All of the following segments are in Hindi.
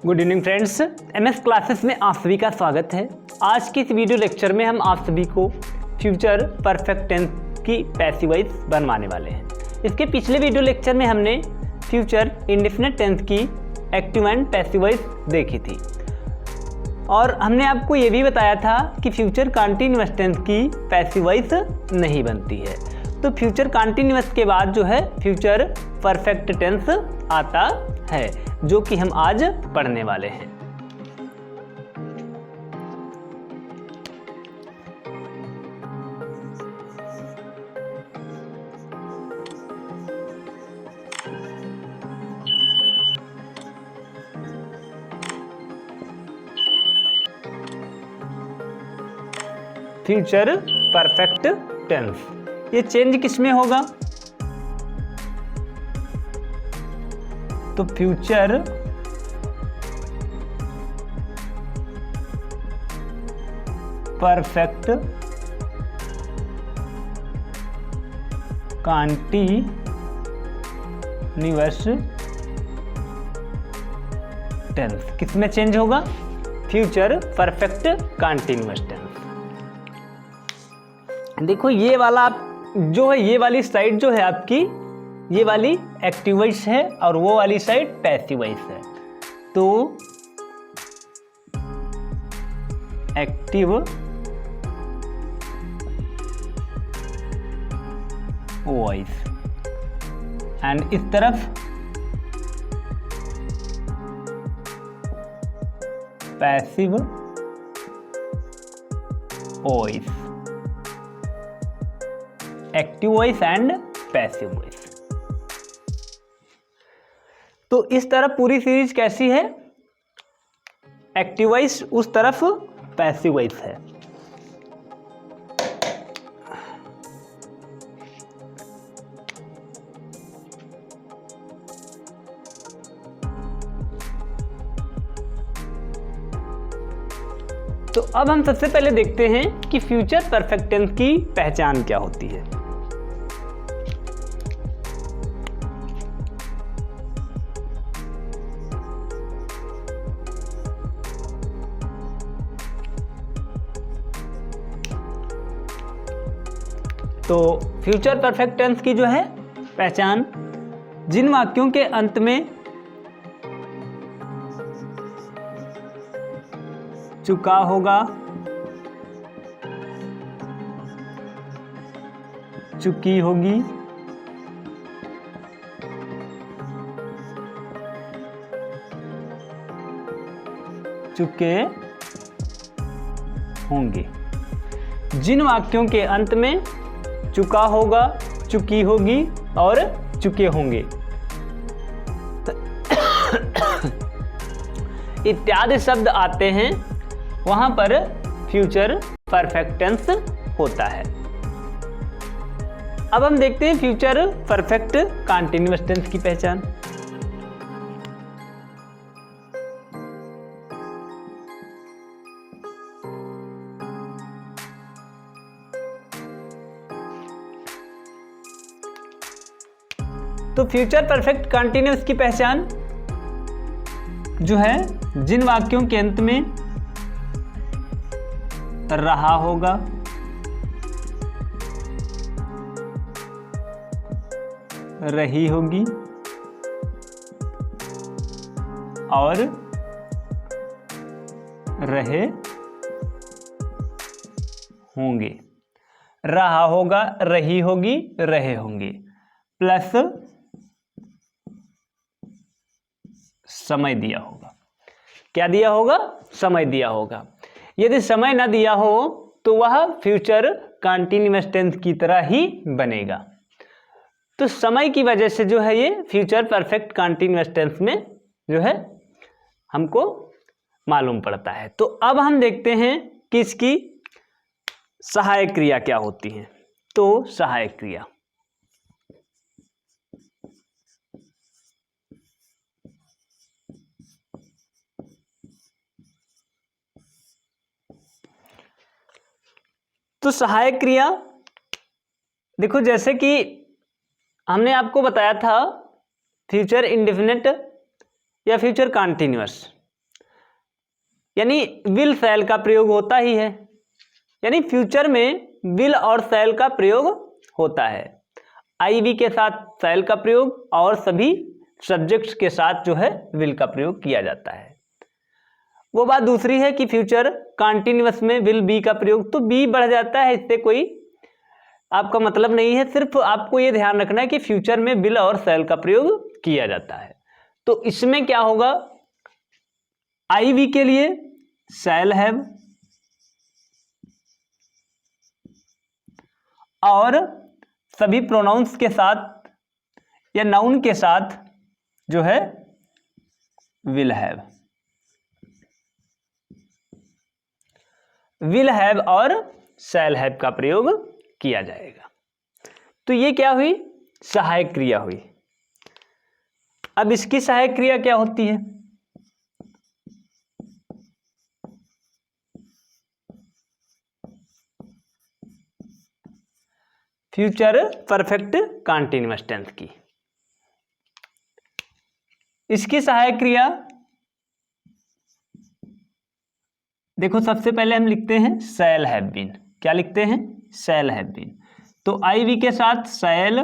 Good evening friends, MS classes में आप सभी का स्वागत है। आज की इस वीडियो लेक्चर में हम आप सभी को फ्यूचर परफेक्ट टेंस की पैसिव वॉइस बनवाने वाले हैं। इसके पिछले वीडियो लेक्चर में हमने फ्यूचर इंडेफिनिट टेंस की एक्टिव एंड पैसिव वॉइस देखी थी और हमने आपको ये भी बताया था कि फ्यूचर कंटीन्यूअस टेंस की पैसिव वॉइस नहीं बनती है। तो फ्यूचर कंटीन्यूअस के बाद जो है फ्यूचर परफेक्ट टेंस आता है, जो कि हम आज पढ़ने वाले हैं। फ्यूचर परफेक्ट टेंस, ये चेंज किसमें होगा? तो फ्यूचर परफेक्ट कंटीन्यूअस टेंस किसमें चेंज होगा? Future perfect continuous tense. देखो ये वाला जो है, ये वाली साइड जो है आपकी, ये वाली एक्टिव वॉइस है और वो वाली साइड पैसिव वॉइस है। तो एक्टिव वॉइस एंड इस तरफ passive voice, active voice and passive voice. तो इस तरफ पूरी सीरीज कैसी है? एक्टिव वॉइस, उस तरफ पैसिव वॉइस है। तो अब हम सबसे पहले देखते हैं कि फ्यूचर परफेक्ट टेंस की पहचान क्या होती है। तो फ्यूचर परफेक्ट टेंस की जो है पहचान, जिन वाक्यों के अंत में चुका होगा, चुकी होगी, चुके होंगे। जिन वाक्यों के अंत में चुका होगा, चुकी होगी और चुके होंगे इत्यादि शब्द आते हैं, वहां पर फ्यूचर परफेक्ट टेंस होता है। अब हम देखते हैं फ्यूचर परफेक्ट कंटीन्यूअस टेंस की पहचान। तो फ्यूचर परफेक्ट कंटीन्यूअस की पहचान जो है, जिन वाक्यों के अंत में रहा होगा, रही होगी और रहे होंगे। रहा होगा, रही होगी, रहे होंगे प्लस समय दिया होगा। क्या दिया होगा? समय दिया होगा। यदि समय ना दिया हो तो वह फ्यूचर कंटीन्यूअस टेंस की तरह ही बनेगा। तो समय की वजह से जो है ये फ्यूचर परफेक्ट कंटीन्यूअस टेंस में जो है हमको मालूम पड़ता है। तो अब हम देखते हैं कि इसकी सहायक क्रिया क्या होती है। तो सहायक क्रिया, तो सहायक क्रिया देखो, जैसे कि हमने आपको बताया था फ्यूचर इंडेफिनिट या फ्यूचर कंटीन्यूअस, यानी विल शैल का प्रयोग होता ही है, यानी फ्यूचर में विल और शैल का प्रयोग होता है। आईवी के साथ शैल का प्रयोग और सभी सब्जेक्ट्स के साथ जो है विल का प्रयोग किया जाता है। वो बात दूसरी है कि फ्यूचर कॉन्टिन्यूअस में विल बी का प्रयोग, तो बी बढ़ जाता है, इससे कोई आपका मतलब नहीं है। सिर्फ आपको ये ध्यान रखना है कि फ्यूचर में विल और शैल का प्रयोग किया जाता है। तो इसमें क्या होगा, आईवी के लिए शैल हैव और सभी प्रोनाउंस के साथ या नाउन के साथ जो है विल हैव, विल हैव और शैल हैव का प्रयोग किया जाएगा। तो ये क्या हुई, सहायक क्रिया हुई। अब इसकी सहायक क्रिया क्या होती है, फ्यूचर परफेक्ट कॉन्टिन्यूअस टेंस की। इसकी सहायक क्रिया देखो, सबसे पहले हम लिखते हैं शैल हैव बीन। क्या लिखते हैं, शैल हैव बीन। तो आईवी के साथ शैल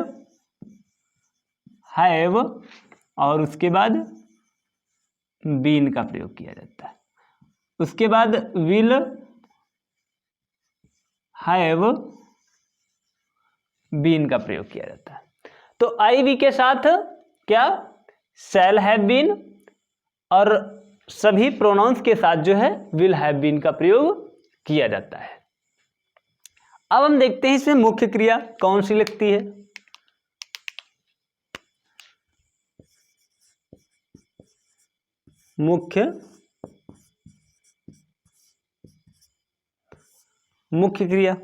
हैव और उसके बाद बीन का प्रयोग किया जाता है। उसके बाद विल हैव बीन का प्रयोग किया जाता है। तो आईवी के साथ क्या, शैल हैव बीन और सभी प्रोनाउंस के साथ जो है विल हैव बीन का प्रयोग किया जाता है। अब हम देखते हैं इसमें मुख्य क्रिया कौन सी लगती है। मुख्य क्रिया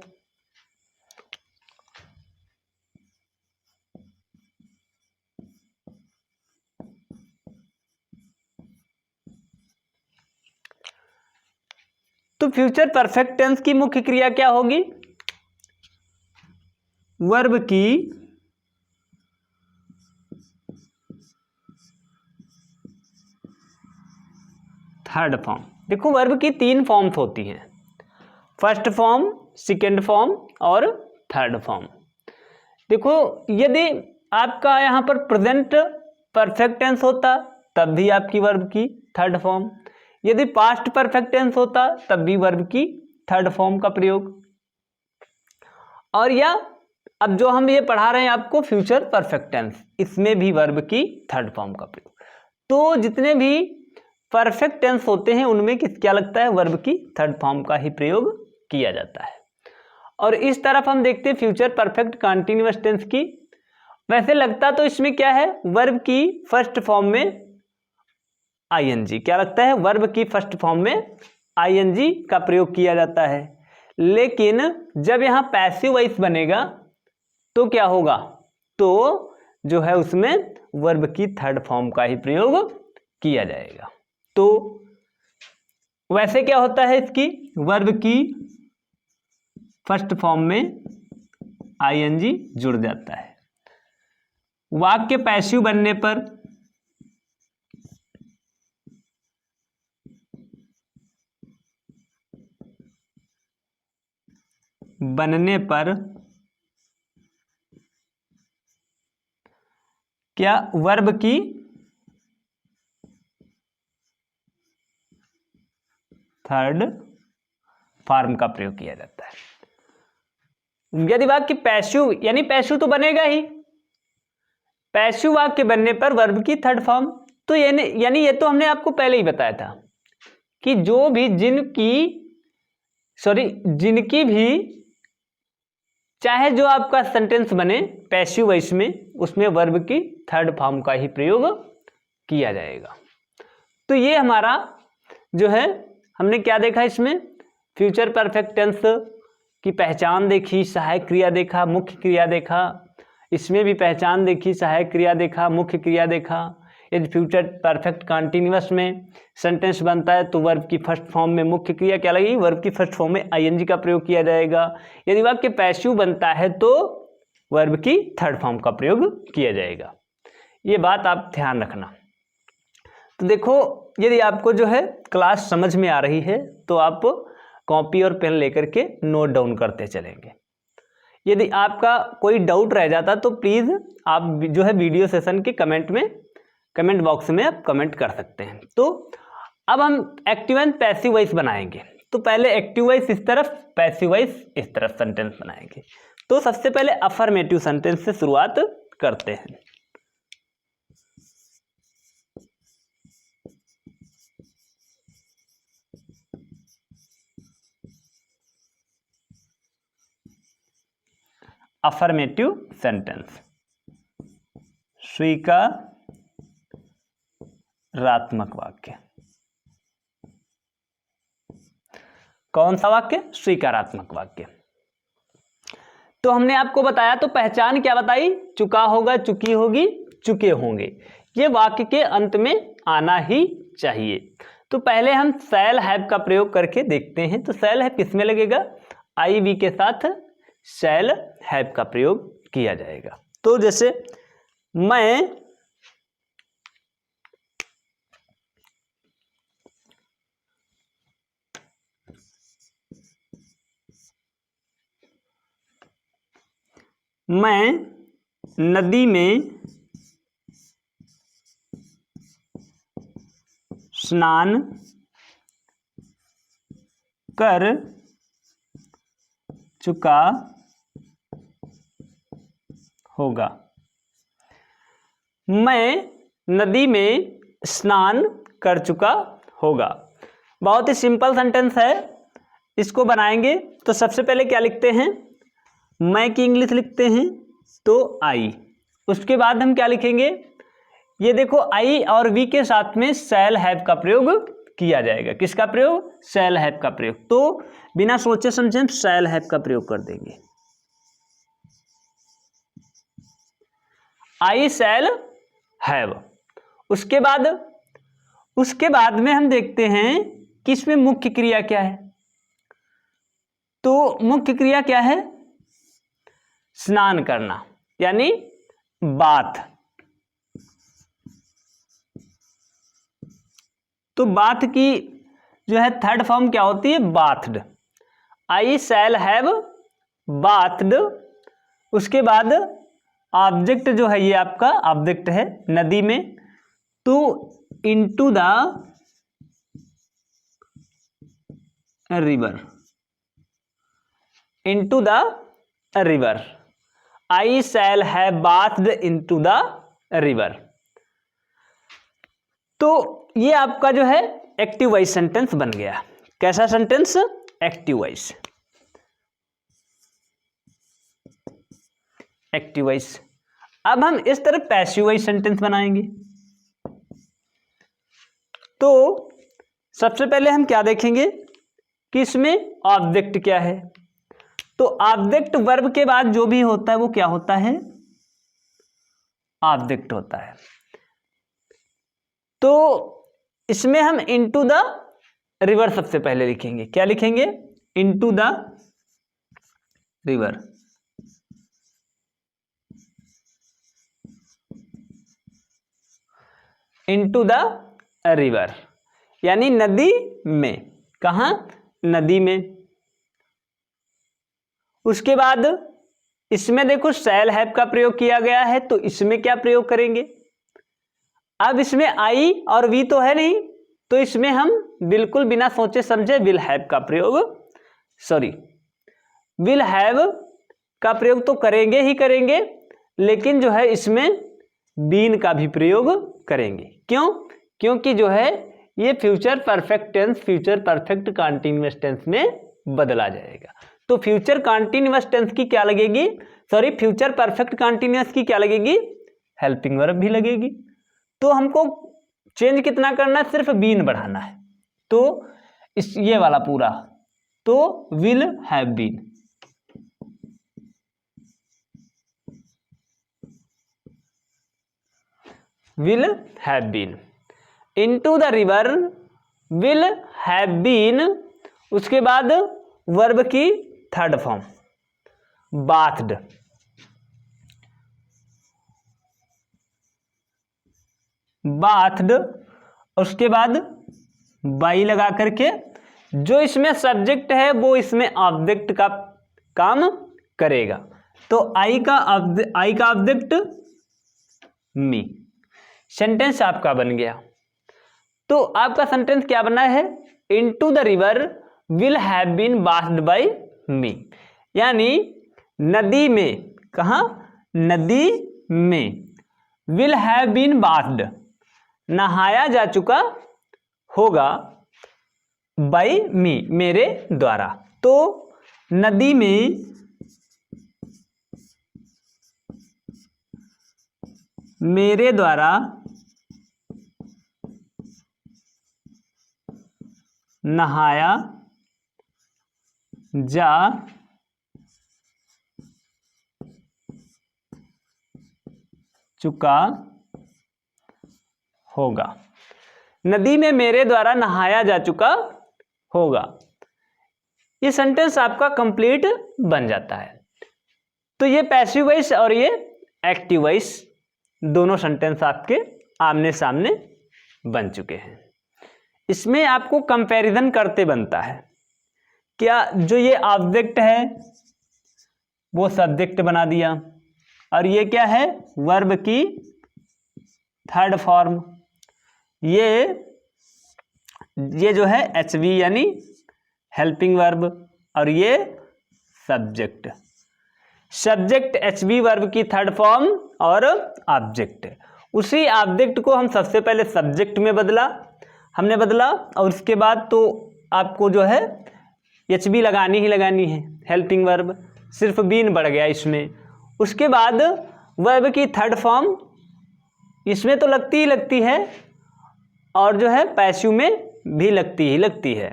तो फ्यूचर परफेक्ट टेंस की मुख्य क्रिया क्या होगी, वर्ब की थर्ड फॉर्म। देखो, वर्ब की 3 फॉर्म्स होती हैं, फर्स्ट फॉर्म, सेकेंड फॉर्म और थर्ड फॉर्म। देखो, यदि आपका यहां पर प्रेजेंट परफेक्ट टेंस होता तब भी आपकी वर्ब की थर्ड फॉर्म, यदि पास्ट परफेक्ट टेंस होता तब भी वर्ब की थर्ड फॉर्म का प्रयोग, और या अब जो हम ये पढ़ा रहे हैं आपको फ्यूचर परफेक्ट टेंस, इसमें भी वर्ब की थर्ड फॉर्म का प्रयोग। तो जितने भी परफेक्ट टेंस होते हैं उनमें क्या लगता है, वर्ब की थर्ड फॉर्म का ही प्रयोग किया जाता है। और इस तरफ हम देखते हैं फ्यूचर परफेक्ट कंटीन्यूअस टेंस की। वैसे लगता तो इसमें क्या है, वर्ब की फर्स्ट फॉर्म में आईएनजी। क्या लगता है, वर्ब की फर्स्ट फॉर्म में आईएनजी का प्रयोग किया जाता है। लेकिन जब यहां पैसिव वॉइस बनेगा तो क्या होगा, तो जो है उसमें वर्ब की थर्ड फॉर्म का ही प्रयोग किया जाएगा। तो वैसे क्या होता है, इसकी वर्ब की फर्स्ट फॉर्म में आईएनजी जुड़ जाता है। वाक्य पैसिव बनने पर क्या वर्ब की थर्ड फॉर्म का प्रयोग किया जाता है। यदि वाक्य पैसिव, यानी पैसिव तो बनेगा ही, पैसिव वाक्य बनने पर वर्ब की थर्ड फॉर्म। तो यानी ये तो हमने आपको पहले ही बताया था कि जो भी जिनकी भी चाहे जो आपका सेंटेंस बने पैसिव वॉइस में, उसमें वर्ब की थर्ड फॉर्म का ही प्रयोग किया जाएगा। तो ये हमारा जो है, हमने क्या देखा इसमें, फ्यूचर परफेक्ट टेंस की पहचान देखी, सहायक क्रिया देखा, मुख्य क्रिया देखा। इसमें भी पहचान देखी, सहायक क्रिया देखा, मुख्य क्रिया देखा। यदि फ्यूचर परफेक्ट कंटीन्यूअस में सेंटेंस बनता है तो वर्ब की फर्स्ट फॉर्म में मुख्य क्रिया क्या लगेगी, वर्ब की फर्स्ट फॉर्म में आईएनजी का प्रयोग किया जाएगा। यदि वाक्य पैसिव बनता है तो वर्ब की थर्ड फॉर्म का प्रयोग किया जाएगा। ये बात आप ध्यान रखना। तो देखो, यदि आपको जो है क्लास समझ में आ रही है तो आप कॉपी और पेन लेकर के नोट डाउन करते चलेंगे। यदि आपका कोई डाउट रह जाता तो प्लीज़ आप जो है वीडियो सेशन के कमेंट बॉक्स में आप कमेंट कर सकते हैं। तो अब हम एक्टिव एंड पैसिव वॉइस बनाएंगे। तो पहले एक्टिव वॉइस इस तरफ, पैसिव वॉइस इस तरफ सेंटेंस बनाएंगे। तो सबसे पहले अफर्मेटिव सेंटेंस से शुरुआत करते हैं। अफर्मेटिव सेंटेंस, स्वीकारात्मक वाक्य। कौन सा वाक्य? स्वीकारात्मक वाक्य। तो हमने आपको बताया, तो पहचान क्या बताई? चुका होगा, चुकी होगी, चुके होंगे। ये वाक्य के अंत में आना ही चाहिए। तो पहले हम शैल हैव का प्रयोग करके देखते हैं। तो शैल हैव किसमें लगेगा? आई वी के साथ शैल हैव का प्रयोग किया जाएगा। तो जैसे मैं नदी में स्नान कर चुका होगा। मैं नदी में स्नान कर चुका होगा। बहुत ही सिंपल सेंटेंस है। इसको बनाएंगे तो सबसे पहले क्या लिखते हैं? मैं की इंग्लिश लिखते हैं तो आई। उसके बाद हम क्या लिखेंगे? ये देखो, आई और वी के साथ में शैल हैव का प्रयोग किया जाएगा। किसका प्रयोग? शैल हैव का प्रयोग। तो बिना सोचे समझे शैल हैव का प्रयोग कर देंगे। आई शैल हैव। उसके बाद में हम देखते हैं कि इसमें मुख्य क्रिया क्या है। तो मुख्य क्रिया क्या है? स्नान करना, यानी बाथ। तो बाथ की जो है थर्ड फॉर्म क्या होती है? Bathed. I shall have bathed. उसके बाद ऑब्जेक्ट जो है, ये आपका ऑब्जेक्ट है नदी में। तो into the river, into the river. I shall have bathed into the river. तो ये आपका जो है एक्टिव वॉइस सेंटेंस बन गया। कैसा sentence? Active voice. Active voice. अब हम इस तरह पैसिव वॉइस सेंटेंस बनाएंगे। तो सबसे पहले हम क्या देखेंगे कि इसमें ऑब्जेक्ट क्या है। तो ऑब्जेक्ट वर्ब के बाद जो भी होता है वो क्या होता है? ऑब्जेक्ट होता है। तो इसमें हम इनटू द रिवर सबसे पहले लिखेंगे। क्या लिखेंगे? Into the river. Into the river यानी नदी में। कहां? नदी में। उसके बाद इसमें देखो शैल हैव का प्रयोग किया गया है। तो इसमें क्या प्रयोग करेंगे? अब इसमें आई और वी तो है नहीं, तो इसमें हम बिल्कुल बिना सोचे समझे विल हैव का प्रयोग, विल हैव का प्रयोग तो करेंगे ही करेंगे, लेकिन जो है इसमें बीन का भी प्रयोग करेंगे। क्यों? क्योंकि जो है ये future perfect tense future perfect continuous tense में बदला जाएगा। तो फ्यूचर कंटीन्यूअस टेंस की क्या लगेगी? फ्यूचर परफेक्ट कंटीन्यूअस की क्या लगेगी? हेल्पिंग वर्ब भी लगेगी। तो हमको चेंज कितना करना है? सिर्फ बीन बढ़ाना है। तो इस ये वाला पूरा, तो will have been. Will have been into the river, will have been. उसके बाद वर्ब की थर्ड फॉर्म बाथड। बाथड उसके बाद बाई लगा करके जो इसमें सब्जेक्ट है वो इसमें ऑब्जेक्ट का काम करेगा। तो आई का ऑब्जेक्ट मी। सेंटेंस आपका बन गया। तो आपका सेंटेंस क्या बना है? Into the river will have been passed by me, यानी नदी में, कहाँ? नदी में, विल हैव बीन बास्ड, नहाया जा चुका होगा, बाय मी, मेरे द्वारा। तो नदी में मेरे द्वारा नहाया जा चुका होगा। नदी में मेरे द्वारा नहाया जा चुका होगा। ये सेंटेंस आपका कंप्लीट बन जाता है। तो ये पैसिव वॉइस और ये एक्टिव वॉइस दोनों सेंटेंस आपके आमने सामने बन चुके हैं। इसमें आपको कंपैरिजन करते बनता है। क्या जो ये ऑब्जेक्ट है वो सब्जेक्ट बना दिया, और ये क्या है? वर्ब की थर्ड फॉर्म। ये जो है HV यानी हेल्पिंग वर्ब, और ये सब्जेक्ट HV वर्ब की थर्ड फॉर्म और ऑब्जेक्ट। उसी ऑब्जेक्ट को हम सबसे पहले सब्जेक्ट में हमने बदला, और उसके बाद तो आपको जो है HV लगानी ही लगानी है, हेल्पिंग वर्ब, सिर्फ बीन बढ़ गया इसमें। उसके बाद वर्ब की थर्ड फॉर्म इसमें तो लगती ही लगती है, और जो है पैसिव में भी लगती है।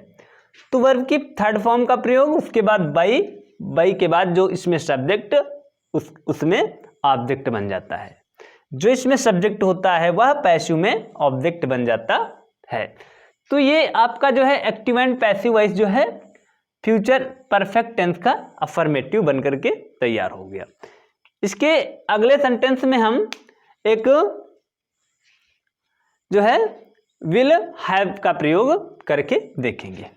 तो वर्ब की थर्ड फॉर्म का प्रयोग, उसके बाद बाई के बाद जो इसमें सब्जेक्ट उसमें ऑब्जेक्ट बन जाता है। जो इसमें सब्जेक्ट होता है वह पैसिव में ऑब्जेक्ट बन जाता है। तो ये आपका जो है एक्टिव एंड पैसिव वॉइस जो है फ्यूचर परफेक्ट टेंस का अफर्मेटिव बन करके तैयार हो गया। इसके अगले सेंटेंस में हम एक जो है विल हैव का प्रयोग करके देखेंगे।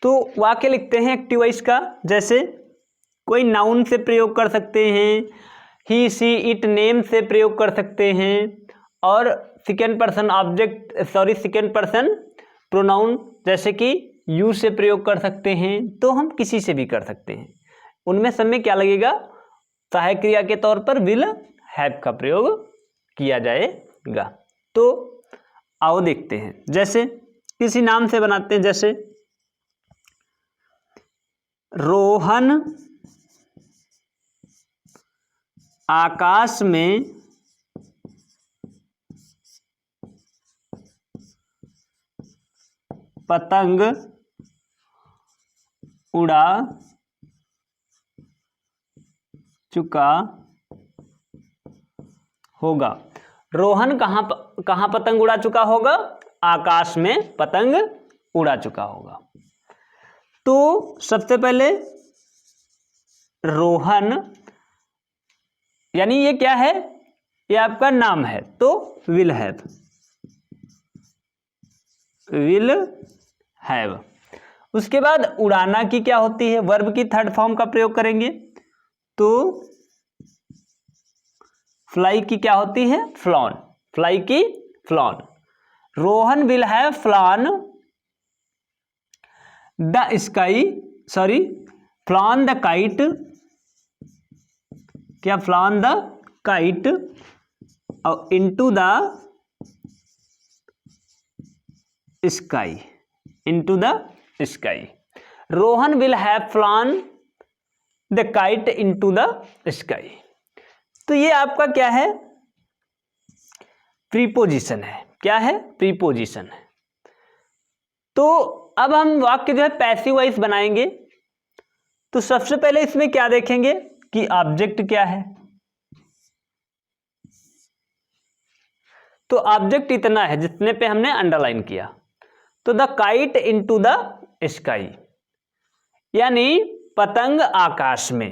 तो वाक्य लिखते हैं एक्टिव वॉइस का। जैसे कोई नाउन से प्रयोग कर सकते हैं, ही सी इट नेम से प्रयोग कर सकते हैं, और सेकेंड पर्सन प्रोनाउन जैसे कि यू से प्रयोग कर सकते हैं। तो हम किसी से भी कर सकते हैं। उनमें सब में क्या लगेगा? सहायक क्रिया के तौर पर विल हैव का प्रयोग किया जाएगा। तो आओ देखते हैं। जैसे किसी नाम से बनाते हैं, जैसे रोहन आकाश में पतंग उड़ा चुका होगा। रोहन कहाँ पतंग उड़ा चुका होगा? आकाश में पतंग उड़ा चुका होगा। तो सबसे पहले रोहन, यानी ये क्या है? ये आपका नाम है, तो विल हैव। उसके बाद उड़ाना की क्या होती है? वर्ब की थर्ड फॉर्म का प्रयोग करेंगे। तो फ्लाई की क्या होती है? फ्लॉन। फ्लाई की flown. Rohan will have flown the sky, flown the kite. क्या? फ्लॉन द काइट और into the sky, into the sky. Rohan will have flown the kite into the sky. तो ये आपका क्या है? प्रीपोजिशन है। क्या है? प्रीपोजिशन है। तो अब हम वाक्य जो है पैसिव वॉइस बनाएंगे। तो सबसे पहले इसमें क्या देखेंगे कि ऑब्जेक्ट क्या है। तो ऑब्जेक्ट इतना है जितने पे हमने अंडरलाइन किया। तो the kite into the sky, यानी पतंग आकाश में।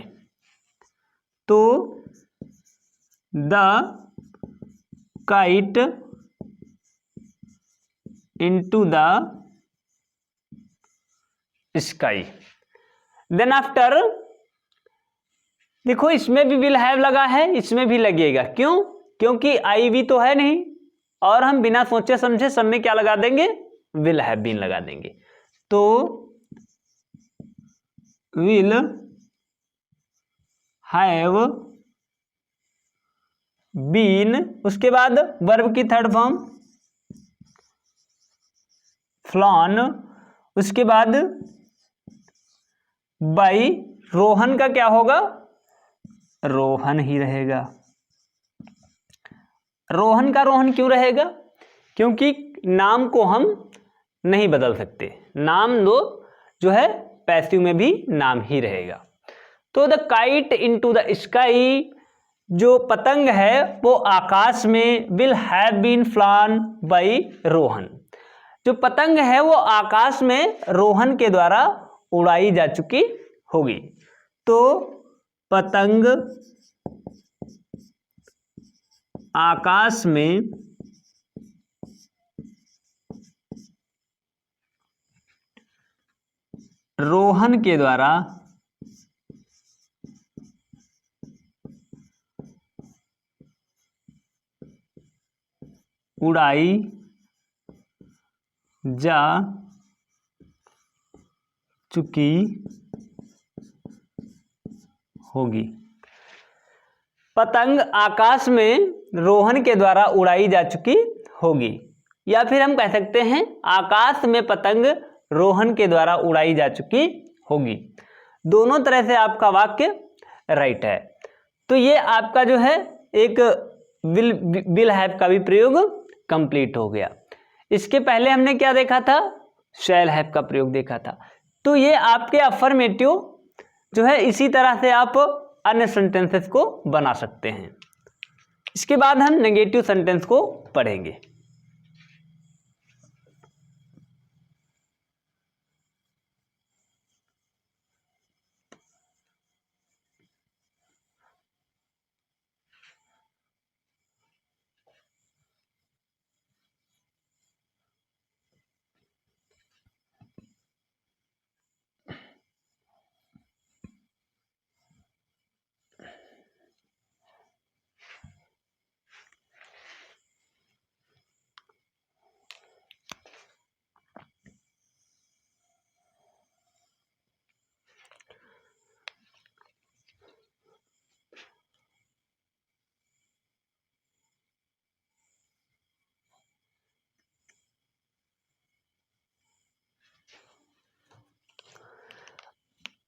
तो the kite into the sky. Then after देखो इसमें भी विल हैव लगा है, इसमें भी लगेगा। क्यों? क्योंकि आई वी तो है नहीं, और हम बिना सोचे समझे सब में क्या लगा देंगे, विल हैव बीन लगा देंगे। तो विल हैव बीन, उसके बाद वर्ब की थर्ड फॉर्म फ्लॉन, उसके बाद बाई रोहन का क्या होगा, रोहन ही रहेगा। रोहन का रोहन क्यों रहेगा? क्योंकि नाम को हम नहीं बदल सकते, नाम दो जो है पैसिव में भी नाम ही रहेगा। तो the kite into the sky, जो पतंग है वो आकाश में, will have been flown by Rohan, जो पतंग है वो आकाश में रोहन के द्वारा उड़ाई जा चुकी होगी। तो पतंग आकाश में रोहन के द्वारा उड़ाई जा चुकी होगी। पतंग आकाश में रोहन के द्वारा उड़ाई जा चुकी होगी, या फिर हम कह सकते हैं आकाश में पतंग रोहन के द्वारा उड़ाई जा चुकी होगी। दोनों तरह से आपका वाक्य राइट है। तो ये आपका जो है एक विल हैव का भी प्रयोग कंप्लीट हो गया। इसके पहले हमने क्या देखा था, शैल हैव का प्रयोग देखा था। तो ये आपके अफर्मेटिव जो है, इसी तरह से आप अन्य सेंटेंसेस को बना सकते हैं। इसके बाद हम नेगेटिव सेंटेंस को पढ़ेंगे।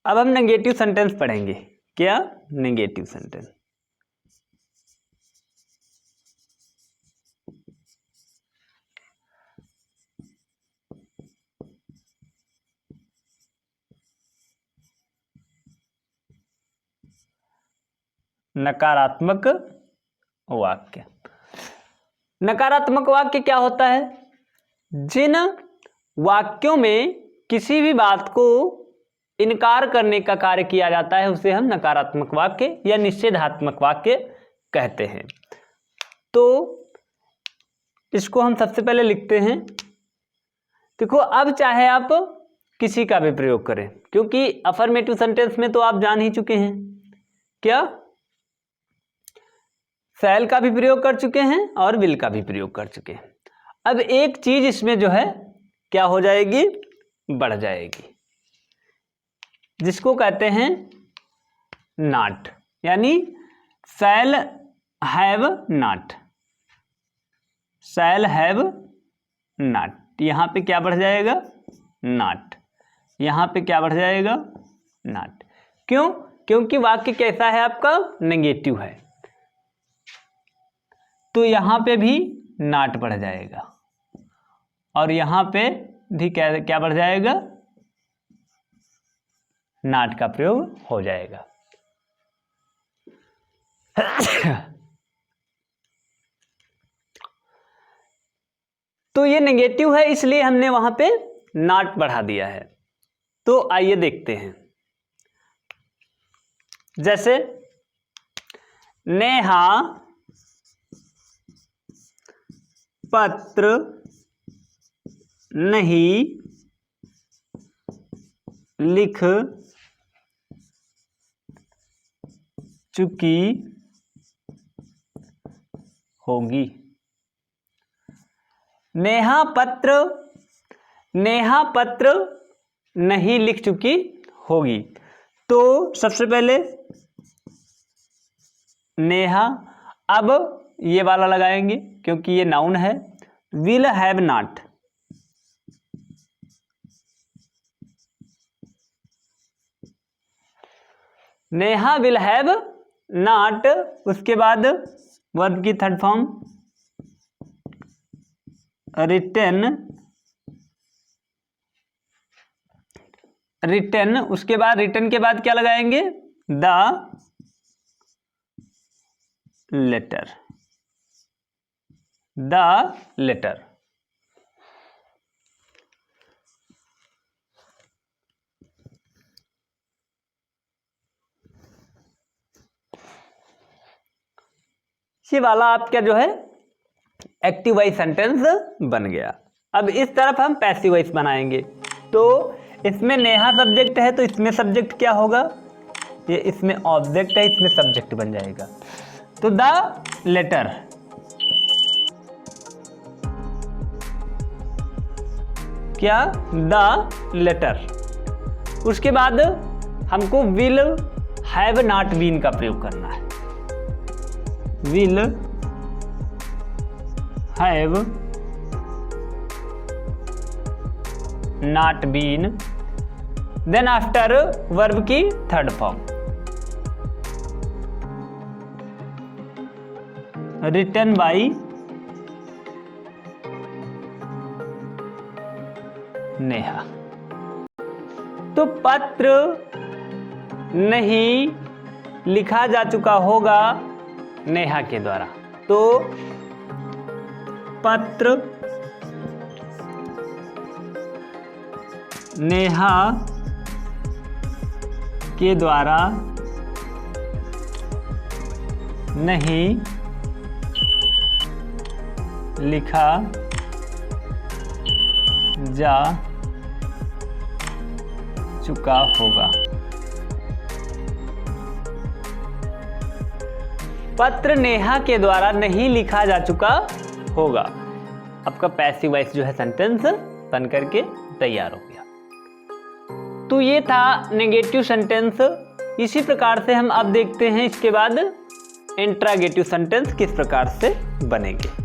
अब हम नेगेटिव सेंटेंस पढ़ेंगे। क्या? Negative sentence. नकारात्मक वाक्य। नकारात्मक वाक्य क्या होता है? जिन वाक्यों में किसी भी बात को इनकार करने का कार्य किया जाता है उसे हम नकारात्मक वाक्य या निषेधात्मक वाक्य कहते हैं। तो इसको हम सबसे पहले लिखते हैं। देखो, अब चाहे आप किसी का भी प्रयोग करें, क्योंकि अफर्मेटिव सेंटेंस में तो आप जान ही चुके हैं, क्या शैल का भी प्रयोग कर चुके हैं और विल का भी प्रयोग कर चुके हैं। अब एक चीज इसमें जो है क्या हो जाएगी, बढ़ जाएगी, जिसको कहते हैं नॉट, यानी shall have not. Shall have not, यहां पे क्या बढ़ जाएगा, नॉट। यहां पे क्या बढ़ जाएगा, नॉट। क्यों? क्योंकि वाक्य कैसा है आपका, नेगेटिव है, तो यहां पे भी नॉट बढ़ जाएगा और यहां पे भी क्या बढ़ जाएगा, नॉट का प्रयोग हो जाएगा। तो ये नेगेटिव है, इसलिए हमने वहां पे नॉट बढ़ा दिया है। तो आइए देखते हैं, जैसे नेहा पत्र नहीं लिख चुकी होगी। नेहा पत्र नहीं लिख चुकी होगी। तो सबसे पहले नेहा, अब ये वाला लगाएंगे क्योंकि ये नाउन है, will have not. Neha will have not, उसके बाद वर्ब की थर्ड फॉर्म रिटन, उसके बाद रिटन के बाद क्या लगाएंगे, द लेटर। ये वाला आपका जो है एक्टिव वॉइस सेंटेंस बन गया। अब इस तरफ हम पैसिव वॉइस बनाएंगे। तो इसमें नेहा सब्जेक्ट है, तो इसमें सब्जेक्ट क्या होगा, ये इसमें ऑब्जेक्ट है, इसमें सब्जेक्ट बन जाएगा। तो द लेटर, क्या, द लेटर। उसके बाद हमको विल हैव नॉट बीन का प्रयोग करना है। Will have not been, then after verb की third form written by Neha. तो पत्र नहीं लिखा जा चुका होगा नेहा के द्वारा। तो पत्र नेहा के द्वारा नहीं लिखा जा चुका होगा। पत्र नेहा के द्वारा नहीं लिखा जा चुका होगा। आपका पैसिव वॉइस जो है सेंटेंस बन करके तैयार हो गया। तो ये था नेगेटिव सेंटेंस। इसी प्रकार से हम अब देखते हैं इसके बाद इंट्रागेटिव सेंटेंस किस प्रकार से बनेंगे।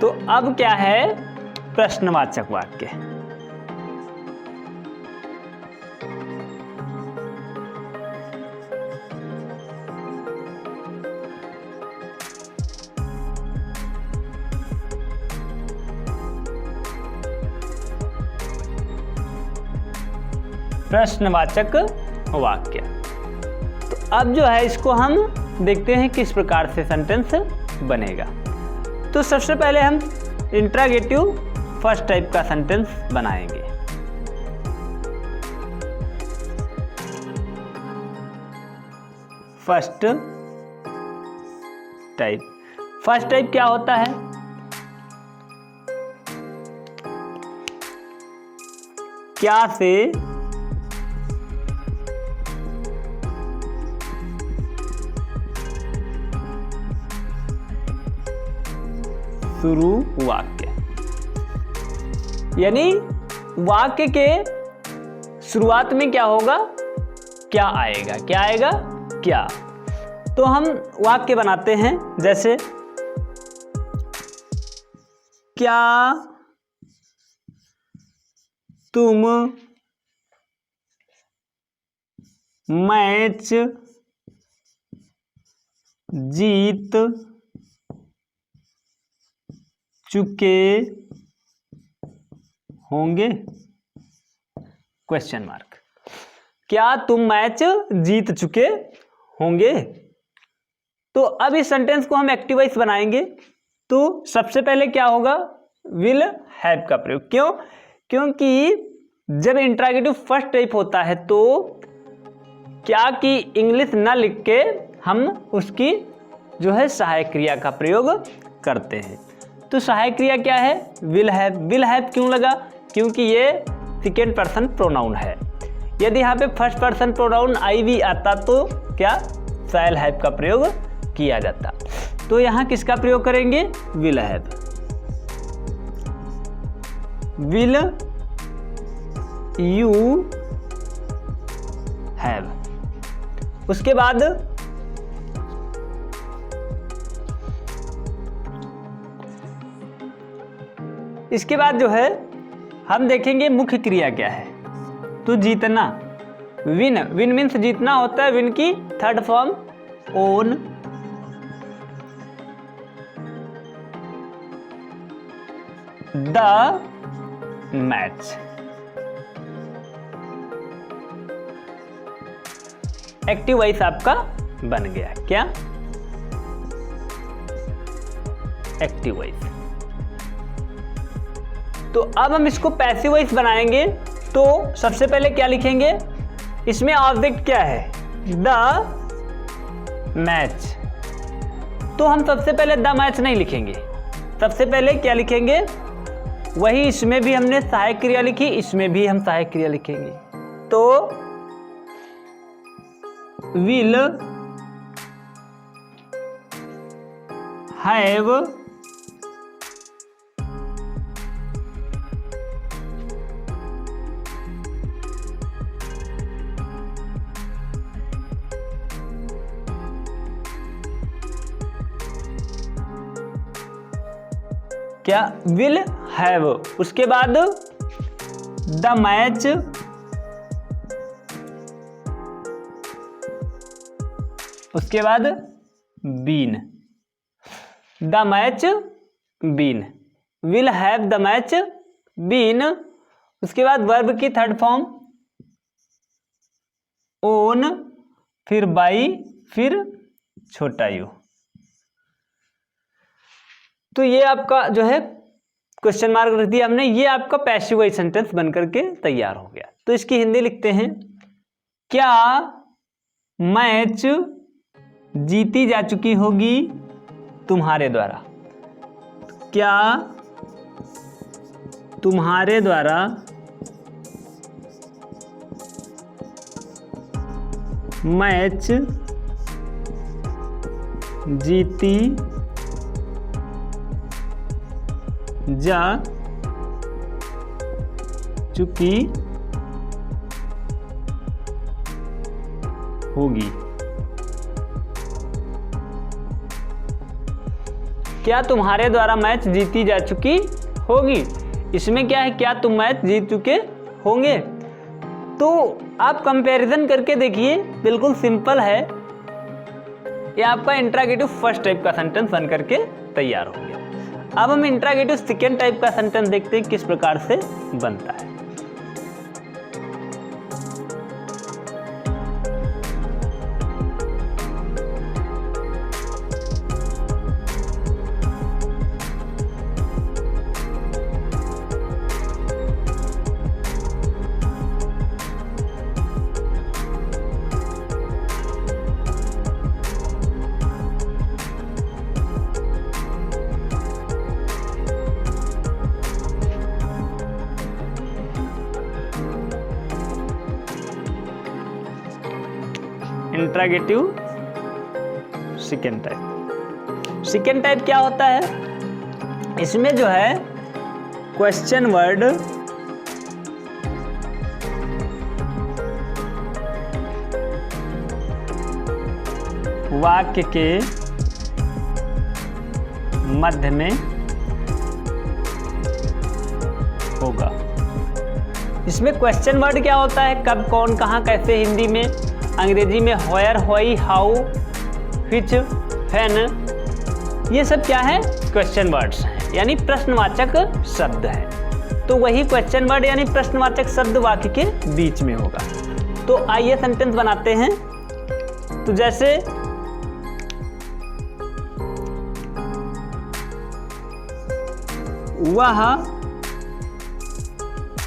तो अब क्या है प्रश्नवाचक वाक्य। प्रश्नवाचक वाक्य। तो अब जो है इसको हम देखते हैं किस प्रकार से सेंटेंस बनेगा। तो सबसे पहले हम इंट्रागेटिव फर्स्ट टाइप का सेंटेंस बनाएंगे। First type. फर्स्ट टाइप क्या होता है? क्या से शुरू वाक्य, यानी वाक्य के शुरुआत में क्या होगा? क्या आएगा? क्या आएगा? क्या। तो हम वाक्य बनाते हैं, जैसे क्या तुम मैच जीत चुके होंगे? Question mark. क्या तुम मैच जीत चुके होंगे? तो अब इस सेंटेंस को हम एक्टिव वॉइस बनाएंगे। तो सबसे पहले क्या होगा? विल हैव का प्रयोग। क्यों? क्योंकि जब इंट्रोगेटिव फर्स्ट टाइप होता है तो क्या की इंग्लिश ना लिख के हम उसकी जो है सहायक क्रिया का प्रयोग करते हैं। तो सहायक क्रिया क्या है? Will have. विल हैव क्यों लगा? क्योंकि ये सेकेंड पर्सन प्रोनाउन है। यदि यहाँ पे फर्स्ट पर्सन प्रोनाउन आई भी आता तो क्या शैल हैव का प्रयोग किया जाता। तो यहाँ किसका प्रयोग करेंगे? Will have. Will you have. उसके बाद इसके बाद जो है हम देखेंगे मुख्य क्रिया क्या है। तो जीतना, विन। विन मीन्स जीतना होता है। विन की third form own. The match. Active voice आपका बन गया। क्या? Active voice. तो अब हम इसको पैसिव वॉइस बनाएंगे। तो सबसे पहले क्या लिखेंगे? इसमें ऑब्जेक्ट क्या है? The match. तो हम सबसे पहले द मैच नहीं लिखेंगे। सबसे पहले क्या लिखेंगे? वही इसमें भी हमने सहायक क्रिया लिखी, इसमें भी हम सहायक क्रिया लिखेंगे। तो विल हैव क्या? Will have. उसके बाद द मैच उसके बाद बीन। The match been. Will have the match been. उसके बाद वर्ब की थर्ड फॉर्म ओन, फिर बाई, फिर छोटा यू। तो ये आपका जो है क्वेश्चन मार्क रख दिया हमने। ये आपका पैसिव वॉइस सेंटेंस बन करके तैयार हो गया। तो इसकी हिंदी लिखते हैं। क्या मैच जीती जा चुकी होगी तुम्हारे द्वारा? क्या तुम्हारे द्वारा मैच जीती जा चुकी होगी? क्या तुम्हारे द्वारा मैच जीती जा चुकी होगी? इसमें क्या है? क्या तुम मैच जीत चुके होंगे? तो आप कंपैरिजन करके देखिए, बिल्कुल सिंपल है। ये आपका इंट्रोगेटिव फर्स्ट टाइप का सेंटेंस बन करके तैयार हो गया। अब हम इंट्रोगेटिव सेकेंड टाइप का सेंटेंस देखते हैं किस प्रकार से बनता है। Interrogative second type. Second type क्या होता है? इसमें जो है क्वेश्चन वर्ड वाक्य के मध्य में होगा। इसमें क्वेश्चन वर्ड क्या होता है? कब, कौन, कहाँ, कैसे हिंदी में, अंग्रेजी में where, why, how, which, when, ये सब क्या है? क्वेश्चन वर्ड्स हैं, यानी प्रश्नवाचक शब्द है। तो वही क्वेश्चन वर्ड यानी प्रश्नवाचक शब्द वाक्य के बीच में होगा। तो आइए सेंटेंस बनाते हैं। तो जैसे वह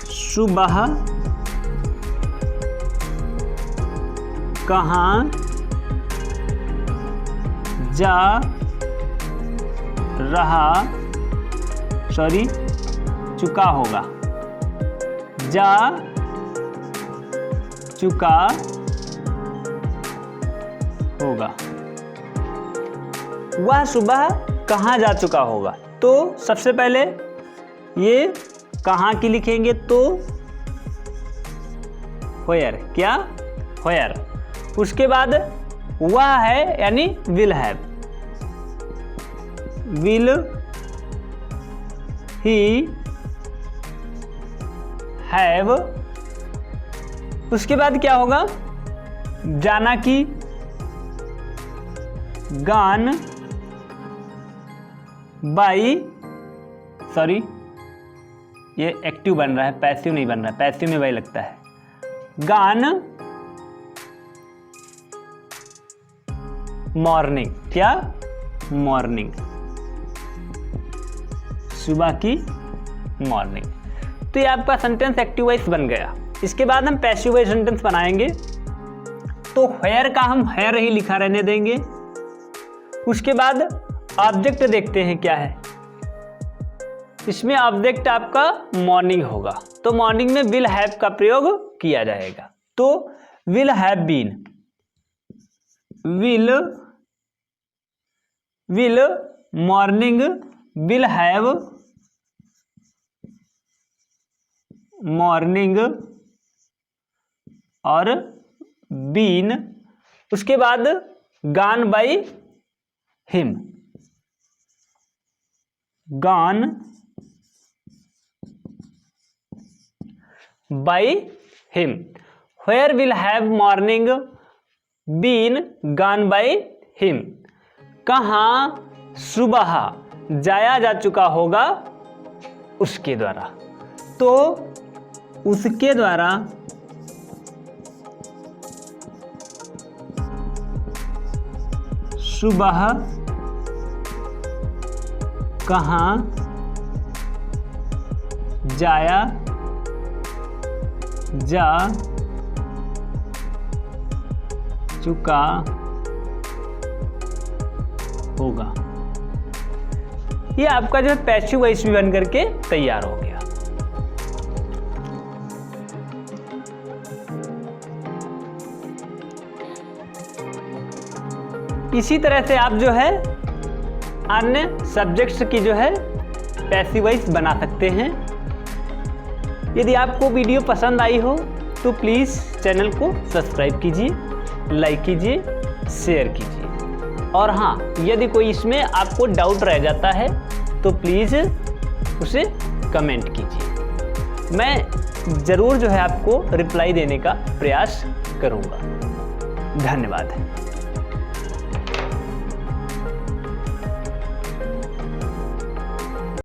सुबह कहाँ जा रहा, चुका होगा, जा चुका होगा। वह सुबह कहाँ जा चुका होगा। तो सबसे पहले ये कहाँ की लिखेंगे तो व्हेयर, क्या? व्हेयर। उसके बाद वह है यानी will have, will he have. उसके बाद क्या होगा? जाना की, गॉन बाई, सॉरी ये एक्टिव बन रहा है, पैसिव नहीं बन रहा है, पैसिव में वही लगता है। गॉन मॉर्निंग, क्या? मॉर्निंग, सुबह की मॉर्निंग। तो ये आपका सेंटेंस एक्टिव वॉइस बन गया। इसके बाद हम पैसिव वॉइस सेंटेंस बनाएंगे। तो व्हेयर का हम व्हेयर ही लिखा रहने देंगे। उसके बाद ऑब्जेक्ट देखते हैं क्या है। इसमें ऑब्जेक्ट आपका मॉर्निंग होगा। तो मॉर्निंग में विल हैव का प्रयोग किया जाएगा। तो will have been, will morning, will have morning और बीन। उसके बाद gone by him, gone by him. Where will have morning been gone by him. कहाँ सुबह जाया जा चुका होगा उसके द्वारा। तो उसके द्वारा सुबह कहाँ जाया जा चुका होगा। ये आपका जो है पैसिव वॉइस भी बन करके तैयार हो गया। इसी तरह से आप जो है अन्य सब्जेक्ट्स की जो है पैसिव वॉइस बना सकते हैं। यदि आपको वीडियो पसंद आई हो तो प्लीज़ चैनल को सब्सक्राइब कीजिए, लाइक कीजिए, शेयर कीजिए। और हाँ, यदि कोई इसमें आपको डाउट रह जाता है तो प्लीज़ उसे कमेंट कीजिए। मैं ज़रूर जो है आपको रिप्लाई देने का प्रयास करूँगा। धन्यवाद।